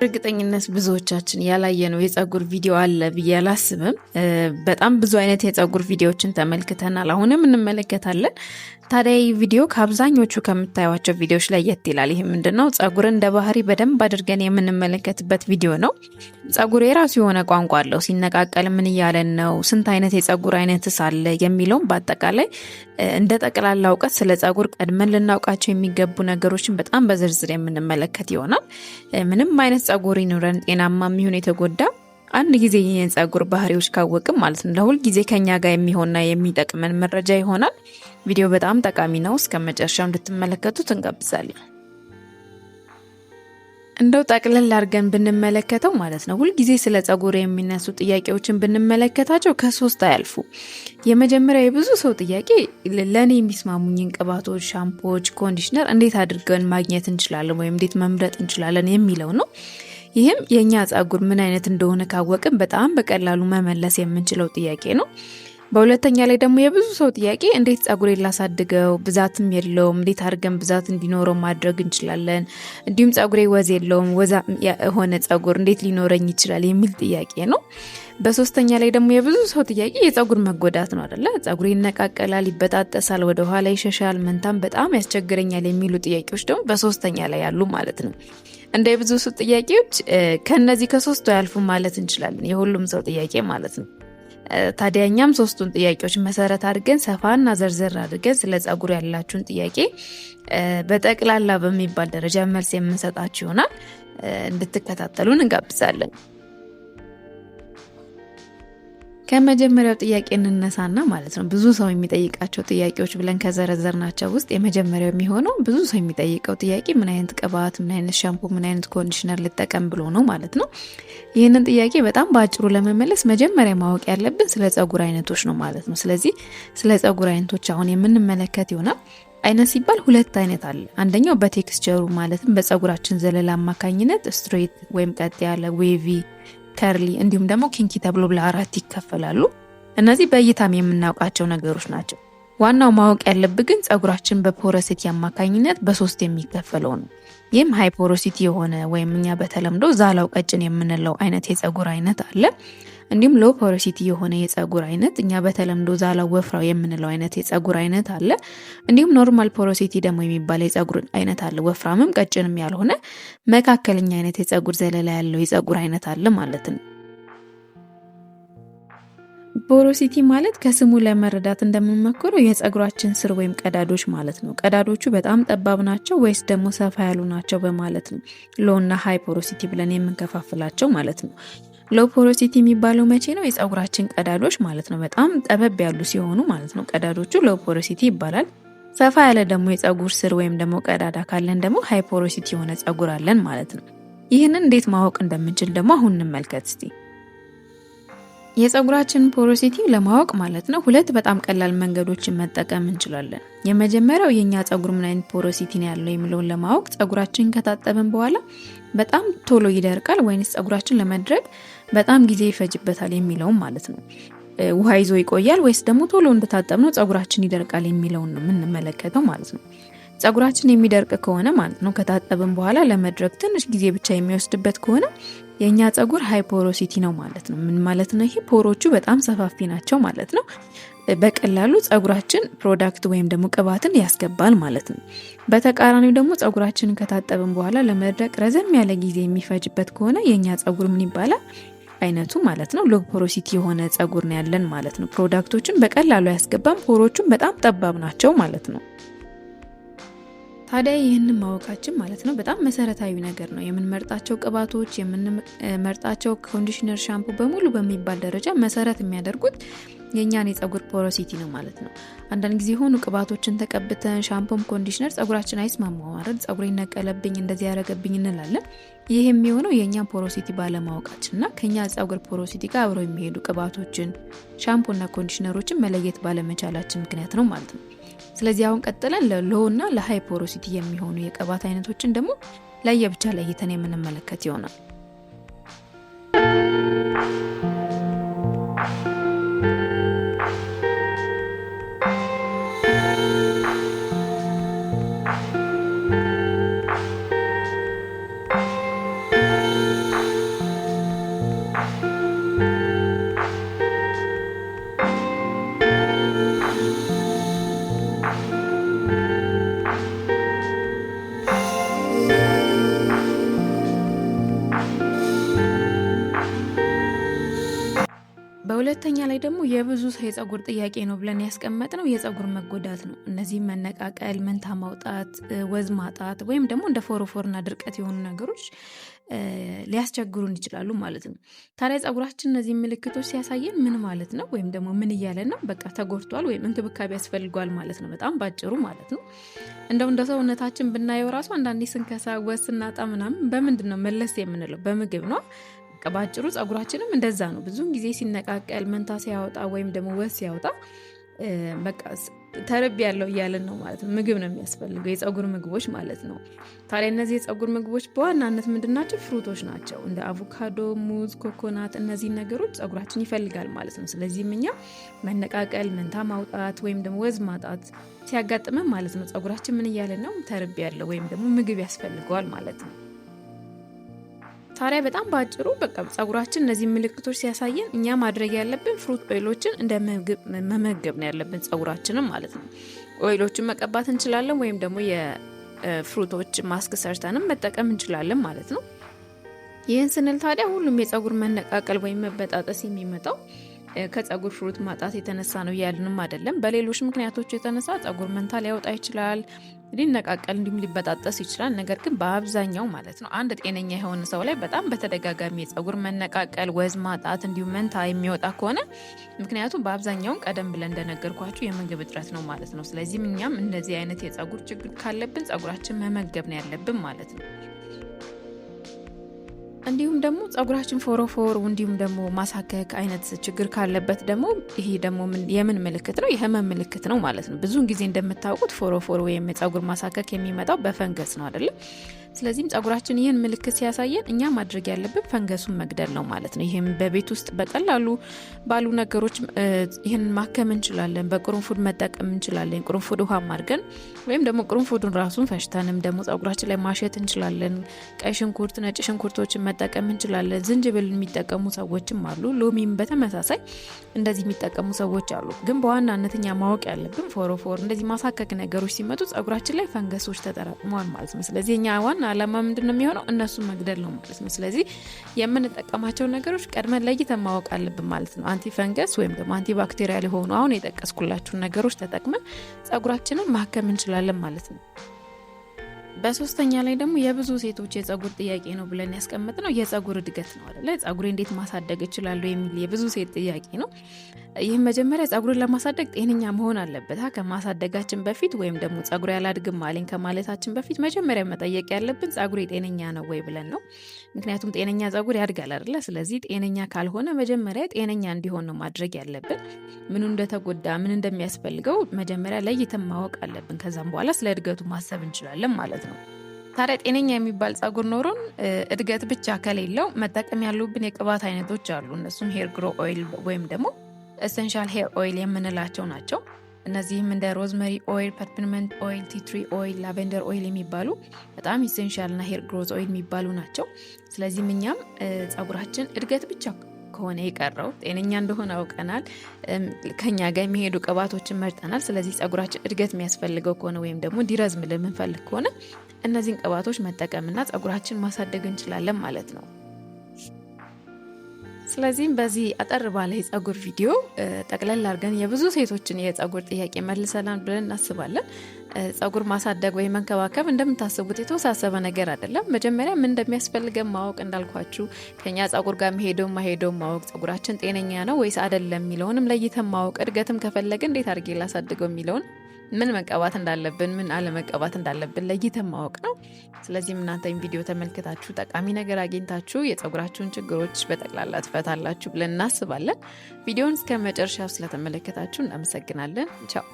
እርግጠኝነት ብዙዎቻችን ያላየነው የፀጉር ቪዲዮ አለ ብዬ አላስብም። በጣም ብዙ አይነት የፀጉር ቪዲዮዎችን ተመልክተናል፣ አሁንም እንመለከታለን። ታዲያ ይህ ቪዲዮ ከአብዛኞቹ ከምታዩዋቸው ቪዲዮዎች ለየት ይላል። ይህ ምንድነው? ፀጉርን እንደ ባህሪ በደንብ አድርገን የምንመለከትበት ቪዲዮ ነው። ፀጉር የራሱ የሆነ ቋንቋ አለው። ሲነቃቀል ምን እያለን ነው? ስንት አይነት የፀጉር አይነትስ አለ? የሚለውም በአጠቃላይ እንደ ጠቅላላ እውቀት ስለ ፀጉር ቀድመን ልናውቃቸው የሚገቡ ነገሮችን በጣም በዝርዝር የምንመለከት ይሆናል። ምንም አይነት ፀጉር ይኑረን፣ ጤናማ ይሁን የተጎዳ፣ አንድ ጊዜ ይህን ፀጉር ባህሪዎች ካወቅም ማለት ነው ለሁል ጊዜ ከኛ ጋር የሚሆንና የሚጠቅመን መረጃ ይሆናል። ቪዲዮ በጣም ጠቃሚ ነው። እስከ መጨረሻው እንድትመለከቱት እንጋብዛለን። እንደው ጠቅለል አድርገን ብንመለከተው ማለት ነው ሁል ጊዜ ስለ ፀጉር የሚነሱ ጥያቄዎችን ብንመለከታቸው ከሶስት አያልፉ። የመጀመሪያው የብዙ ሰው ጥያቄ ለኔ የሚስማሙኝን ቅባቶች፣ ሻምፖዎች፣ ኮንዲሽነር እንዴት አድርገን ማግኘት እንችላለን ወይም እንዴት መምረጥ እንችላለን የሚለው ነው። ይህም የኛ ፀጉር ምን አይነት እንደሆነ ካወቅን በጣም በቀላሉ መመለስ የምንችለው ጥያቄ ነው። በሁለተኛ ላይ ደግሞ የብዙ ሰው ጥያቄ እንዴት ፀጉሬን ላሳድገው፣ ብዛትም የለውም፣ እንዴት አድርገን ብዛት እንዲኖረው ማድረግ እንችላለን፣ እንዲሁም ፀጉሬ ወዝ የለውም፣ ወዛ የሆነ ፀጉር እንዴት ሊኖረኝ ይችላል የሚል ጥያቄ ነው። በሶስተኛ ላይ ደግሞ የብዙ ሰው ጥያቄ የፀጉር መጎዳት ነው አይደለ? ፀጉሬ ይነቃቀላል፣ ይበጣጠሳል፣ ወደ ኋላ ይሸሻል፣ መንታም በጣም ያስቸግረኛል የሚሉ ጥያቄዎች ደግሞ በሶስተኛ ላይ ያሉ ማለት ነው። እንደ የብዙ ሰው ጥያቄዎች ከነዚህ ከሶስቱ ያልፉ ማለት እንችላለን፣ የሁሉም ሰው ጥያቄ ማለት ነው። ታዲያ እኛም ሶስቱን ጥያቄዎች መሰረት አድርገን ሰፋና ዘርዘር አድርገን ስለ ፀጉር ያላችሁን ጥያቄ በጠቅላላ በሚባል ደረጃ መልስ የምንሰጣችሁ ይሆናል። እንድትከታተሉን እንጋብዛለን። ከመጀመሪያው ጥያቄ እንነሳና ማለት ነው ብዙ ሰው የሚጠይቃቸው ጥያቄዎች ብለን ከዘረዘርናቸው ውስጥ የመጀመሪያው የሚሆነው ብዙ ሰው የሚጠይቀው ጥያቄ ምን አይነት ቅባት፣ ምን አይነት ሻምፖ፣ ምን አይነት ኮንዲሽነር ልጠቀም ብሎ ነው ማለት ነው። ይህንን ጥያቄ በጣም በአጭሩ ለመመለስ መጀመሪያ ማወቅ ያለብን ስለ ፀጉር አይነቶች ነው ማለት ነው። ስለዚህ ስለ ፀጉር አይነቶች አሁን የምንመለከት ይሆናል። አይነት ሲባል ሁለት አይነት አለ። አንደኛው በቴክስቸሩ ማለትም በፀጉራችን ዘለላ አማካኝነት ስትሬት ወይም ቀጥ ያለ፣ ዌቪ፣ ከርሊ እንዲሁም ደግሞ ኪንኪ ተብሎ ለአራት ይከፈላሉ። እነዚህ በእይታም የምናውቃቸው ነገሮች ናቸው። ዋናው ማወቅ ያለብን ግን ፀጉራችን በፖሮሲቲ አማካኝነት በሶስት የሚከፈለው ነው። ይህም ሃይ ፖሮሲቲ የሆነ ወይም እኛ በተለምዶ ዛላው ቀጭን የምንለው አይነት የፀጉር አይነት አለ። እንዲሁም ሎ ፖሮሲቲ የሆነ የፀጉር አይነት እኛ በተለምዶ ዛላው ወፍራው የምንለው አይነት የፀጉር አይነት አለ። እንዲሁም ኖርማል ፖሮሲቲ ደግሞ የሚባል የፀጉር አይነት አለ። ወፍራምም ቀጭንም ያልሆነ መካከለኛ አይነት የፀጉር ዘለላ ያለው የፀጉር አይነት አለ ማለት ነው። ፖሮሲቲ ማለት ከስሙ ለመረዳት እንደምንሞክረው የፀጉራችን ስር ወይም ቀዳዶች ማለት ነው። ቀዳዶቹ በጣም ጠባብ ናቸው ወይስ ደግሞ ሰፋ ያሉ ናቸው በማለት ነው ሎ እና ሃይ ፖሮሲቲ ብለን የምንከፋፍላቸው ማለት ነው። ሎ ፖሮሲቲ የሚባለው መቼ ነው? የፀጉራችን ቀዳዶች ማለት ነው በጣም ጠበብ ያሉ ሲሆኑ ማለት ነው ቀዳዶቹ ሎ ፖሮሲቲ ይባላል። ሰፋ ያለ ደግሞ የፀጉር ስር ወይም ደግሞ ቀዳዳ ካለን ደግሞ ሃይ ፖሮሲቲ የሆነ ፀጉር አለን ማለት ነው። ይህንን እንዴት ማወቅ እንደምንችል ደግሞ አሁን እንመልከት እስቲ። የፀጉራችን ፖሮሲቲ ለማወቅ ማለት ነው ሁለት በጣም ቀላል መንገዶችን መጠቀም እንችላለን። የመጀመሪያው የኛ ፀጉር ምን አይነት ፖሮሲቲ ነው ያለው የሚለውን ለማወቅ ፀጉራችን ከታጠብን በኋላ በጣም ቶሎ ይደርቃል ወይስ ፀጉራችን ለመድረቅ በጣም ጊዜ ይፈጅበታል የሚለውን ማለት ነው። ውሃ ይዞ ይቆያል ወይስ ደግሞ ቶሎ እንደታጠብነው ፀጉራችን ይደርቃል የሚለውን ነው የምንመለከተው ማለት ነው። ፀጉራችን የሚደርቅ ከሆነ ማለት ነው ከታጠብን በኋላ ለመድረቅ ትንሽ ጊዜ ብቻ የሚወስድበት ከሆነ የኛ ፀጉር ሃይ ፖሮሲቲ ነው ማለት ነው። ምን ማለት ነው? ይሄ ፖሮቹ በጣም ሰፋፊ ናቸው ማለት ነው። በቀላሉ ፀጉራችን ፕሮዳክት ወይም ደግሞ ቅባትን ያስገባል ማለት ነው። በተቃራኒው ደግሞ ፀጉራችንን ከታጠብን በኋላ ለመድረቅ ረዘም ያለ ጊዜ የሚፈጅበት ከሆነ የኛ ፀጉር ምን ይባላል? አይነቱ ማለት ነው ሎ ፖሮሲቲ የሆነ ፀጉር ነው ያለን ማለት ነው። ፕሮዳክቶችን በቀላሉ ያስገባም፣ ፖሮቹም በጣም ጠባብ ናቸው ማለት ነው። ታዲያ ይህንን ማወቃችን ማለት ነው በጣም መሰረታዊ ነገር ነው። የምንመርጣቸው ቅባቶች፣ የምንመርጣቸው ኮንዲሽነር፣ ሻምፑ በሙሉ በሚባል ደረጃ መሰረት የሚያደርጉት የኛን የፀጉር ፖሮሲቲ ነው ማለት ነው። አንዳንድ ጊዜ ሆኑ ቅባቶችን ተቀብተን ሻምፑም ኮንዲሽነር ፀጉራችን አይስማማም አይደል? ፀጉሬ ነቀለብኝ፣ እንደዚህ ያደረገብኝ እንላለን። ይህ የሚሆነው የኛን ፖሮሲቲ ባለማወቃችንና ከኛ ፀጉር ፖሮሲቲ ጋር አብረው የሚሄዱ ቅባቶችን፣ ሻምፑና ኮንዲሽነሮችን መለየት ባለመቻላችን ምክንያት ነው ማለት ነው። ስለዚህ አሁን ቀጥለን ለሎ እና ለሃይ ፖሮሲቲ የሚሆኑ የቅባት አይነቶችን ደግሞ ለየብቻ ለይተን የምንመለከት ይሆናል። በሁለተኛ ላይ ደግሞ የብዙ ሰው የፀጉር ጥያቄ ነው ብለን ያስቀመጥነው የፀጉር መጎዳት ነው። እነዚህም መነቃቀል፣ መንታ ማውጣት፣ ወዝ ማጣት ወይም ደግሞ እንደ ፎሮፎርና ድርቀት የሆኑ ነገሮች ሊያስቸግሩን ይችላሉ ማለት ነው። ታዲያ ፀጉራችን እነዚህ ምልክቶች ሲያሳየን ምን ማለት ነው? ወይም ደግሞ ምን እያለን ነው? በቃ ተጎድቷል ወይም እንክብካቤ ያስፈልጓል ማለት ነው። በጣም ባጭሩ ማለት ነው። እንደ ሰውነታችን ብናየው ራሱ አንዳንዴ ስንከሳ፣ ወዝ ስናጣ ምናምን በምንድን ነው መለስ የምንለው? በምግብ ነው። ባጭሩ ፀጉራችንም እንደዛ ነው። ብዙውን ጊዜ ሲነቃቀል፣ መንታ ሲያወጣ ወይም ደግሞ ወዝ ሲያወጣ በቃ ተርብ ያለው እያለን ነው ማለት ነው። ምግብ ነው የሚያስፈልገው፣ የፀጉር ምግቦች ማለት ነው። ታዲያ እነዚህ የፀጉር ምግቦች በዋናነት ምንድናቸው? ፍሩቶች ናቸው። እንደ አቮካዶ፣ ሙዝ፣ ኮኮናት እነዚህ ነገሮች ፀጉራችን ይፈልጋል ማለት ነው። ስለዚህም እኛ መነቃቀል፣ መንታ ማውጣት ወይም ደግሞ ወዝ ማጣት ሲያጋጥመን ማለት ነው ፀጉራችን ምን እያለን ነው? ተርብ ያለው ወይም ደግሞ ምግብ ያስፈልገዋል ማለት ነው። ታዲያ በጣም ባጭሩ በቃ ፀጉራችን እነዚህ ምልክቶች ሲያሳየን እኛ ማድረግ ያለብን ፍሩት ኦይሎችን እንደ ምግብ መመገብ ነው ያለብን ፀጉራችንም ማለት ነው። ኦይሎችን መቀባት እንችላለን ወይም ደግሞ የፍሩቶች ማስክ ሰርተንም መጠቀም እንችላለን ማለት ነው። ይህን ስንል ታዲያ ሁሉም የፀጉር መነቃቀል ወይም መበጣጠስ የሚመጣው ከፀጉር ፍሩት ማጣት የተነሳ ነው እያልንም አይደለም። በሌሎች ምክንያቶች የተነሳ ፀጉር መንታ ሊያወጣ ይችላል፣ ሊነቃቀል እንዲሁም ሊበጣጠስ ይችላል። ነገር ግን በአብዛኛው ማለት ነው አንድ ጤነኛ የሆነ ሰው ላይ በጣም በተደጋጋሚ የፀጉር መነቃቀል፣ ወዝ ማጣት እንዲሁም መንታ የሚወጣ ከሆነ ምክንያቱም በአብዛኛው ቀደም ብለን እንደነገርኳችሁ የምግብ እጥረት ነው ማለት ነው። ስለዚህም እኛም እንደዚህ አይነት የፀጉር ችግር ካለብን ፀጉራችን መመገብ ነው ያለብን ማለት ነው። እንዲሁም ደግሞ ፀጉራችን ፎሮፎር እንዲሁም ደግሞ ማሳከክ አይነት ችግር ካለበት ደግሞ ይሄ ደግሞ የምን ምልክት ነው? የህመም ምልክት ነው ማለት ነው። ብዙውን ጊዜ እንደምታውቁት ፎሮፎር ወይም የፀጉር ማሳከክ የሚመጣው በፈንገስ ነው አይደለም? ስለዚህም ፀጉራችን ይህን ምልክት ሲያሳየን እኛ ማድረግ ያለብን ፈንገሱን መግደል ነው ማለት ነው። ይህም በቤት ውስጥ በቀላሉ ባሉ ነገሮች ይህን ማከም እንችላለን። በቅርንፉድ መጠቀም እንችላለን። ቅርንፉድ ውሃ አድርገን ወይም ደግሞ ቅርንፉዱን ራሱን ፈሽተንም ደግሞ ፀጉራችን ላይ ማሸት እንችላለን። ቀይ ሽንኩርት፣ ነጭ ሽንኩርቶችን መጠቀም እንችላለን። ዝንጅብል የሚጠቀሙ ሰዎችም አሉ። ሎሚም በተመሳሳይ እንደዚህ የሚጠቀሙ ሰዎች አሉ። ግን በዋናነት እኛ ማወቅ ያለብን ፎሮፎር እንደዚህ ማሳከክ ነገሮች ሲመጡ ፀጉራችን ላይ ፈንገሶች ተጠራቅመዋል ማለት ነው። ስለዚህ እኛ ዋና አላማ ምንድነው የሚሆነው? እነሱን መግደል ነው ማለት ነው። ስለዚህ የምንጠቀማቸው ነገሮች ቀድመን ለይተን ማወቅ አለብን ማለት ነው። አንቲ ፈንገስ ወይም ደግሞ አንቲ ባክቴሪያል የሆኑ አሁን የጠቀስኩላችሁን ነገሮች ተጠቅመን ፀጉራችንን ማከም እንችላለን ማለት ነው። በሶስተኛ ላይ ደግሞ የብዙ ሴቶች የፀጉር ጥያቄ ነው ብለን ያስቀመጥነው የፀጉር እድገት ነው አይደለ? ፀጉሬ እንዴት ማሳደግ እችላለሁ የሚል የብዙ ሴት ጥያቄ ነው። ይህም መጀመሪያ ፀጉርን ለማሳደግ ጤነኛ መሆን አለበት። ከማሳደጋችን በፊት ወይም ደግሞ ፀጉሬ አላድግም አለኝ ከማለታችን በፊት መጀመሪያ መጠየቅ ያለብን ፀጉሬ ጤነኛ ነው ወይ ብለን ነው። ምክንያቱም ጤነኛ ፀጉር ያድጋል አይደለ? ስለዚህ ጤነኛ ካልሆነ መጀመሪያ ጤነኛ እንዲሆን ነው ማድረግ ያለብን። ምኑ እንደተጎዳ ምን እንደሚያስፈልገው መጀመሪያ ለይተን ማወቅ አለብን። ከዛም በኋላ ስለ እድገቱ ማሰብ እንችላለን ማለት ነው። ታዲያ ጤነኛ የሚባል ፀጉር ኖሮን እድገት ብቻ ከሌለው መጠቀም ያሉብን የቅባት አይነቶች አሉ። እነሱም ሄር ግሮ ኦይል ወይም ደግሞ ኤሰንሻል ሄር ኦይል የምንላቸው ናቸው። እነዚህም እንደ ሮዝመሪ ኦይል፣ ፐርፒመንት ኦይል፣ ቲትሪ ኦይል፣ ላቬንደር ኦይል የሚባሉ በጣም ኢሴንሻል እና ሄር ግሮዝ ኦይል የሚባሉ ናቸው። ስለዚህም እኛም ፀጉራችን እድገት ብቻ ከሆነ የቀረው ጤነኛ እንደሆነ አውቀናል፣ ከኛ ጋር የሚሄዱ ቅባቶችን መርጠናል። ስለዚህ ፀጉራችን እድገት የሚያስፈልገው ከሆነ ወይም ደግሞ እንዲረዝም ለምንፈልግ ከሆነ እነዚህን ቅባቶች መጠቀምና ፀጉራችን ማሳደግ እንችላለን ማለት ነው። ስለዚህም በዚህ አጠር ባለ የፀጉር ቪዲዮ ጠቅለል አድርገን የብዙ ሴቶችን የፀጉር ጥያቄ መልሰናል ብለን እናስባለን። ፀጉር ማሳደግ ወይ መንከባከብ እንደምታስቡት የተወሳሰበ ነገር አይደለም። መጀመሪያ ምን እንደሚያስፈልገን ማወቅ፣ እንዳልኳችሁ ከኛ ፀጉር ጋር መሄደው ማሄደው ማወቅ፣ ፀጉራችን ጤነኛ ነው ወይስ አይደለም የሚለውንም ለይተን ማወቅ፣ እድገትም ከፈለገ እንዴት አድርጌ ላሳድገው የሚለውን ምን መቀባት እንዳለብን ምን አለመቀባት እንዳለብን ለይተን ማወቅ ነው። ስለዚህም እናንተ ቪዲዮ ተመልክታችሁ ጠቃሚ ነገር አግኝታችሁ የፀጉራችሁን ችግሮች በጠቅላላ ትፈታላችሁ ብለን እናስባለን። ቪዲዮውን እስከ መጨረሻው ስለተመለከታችሁ እናመሰግናለን። ቻው።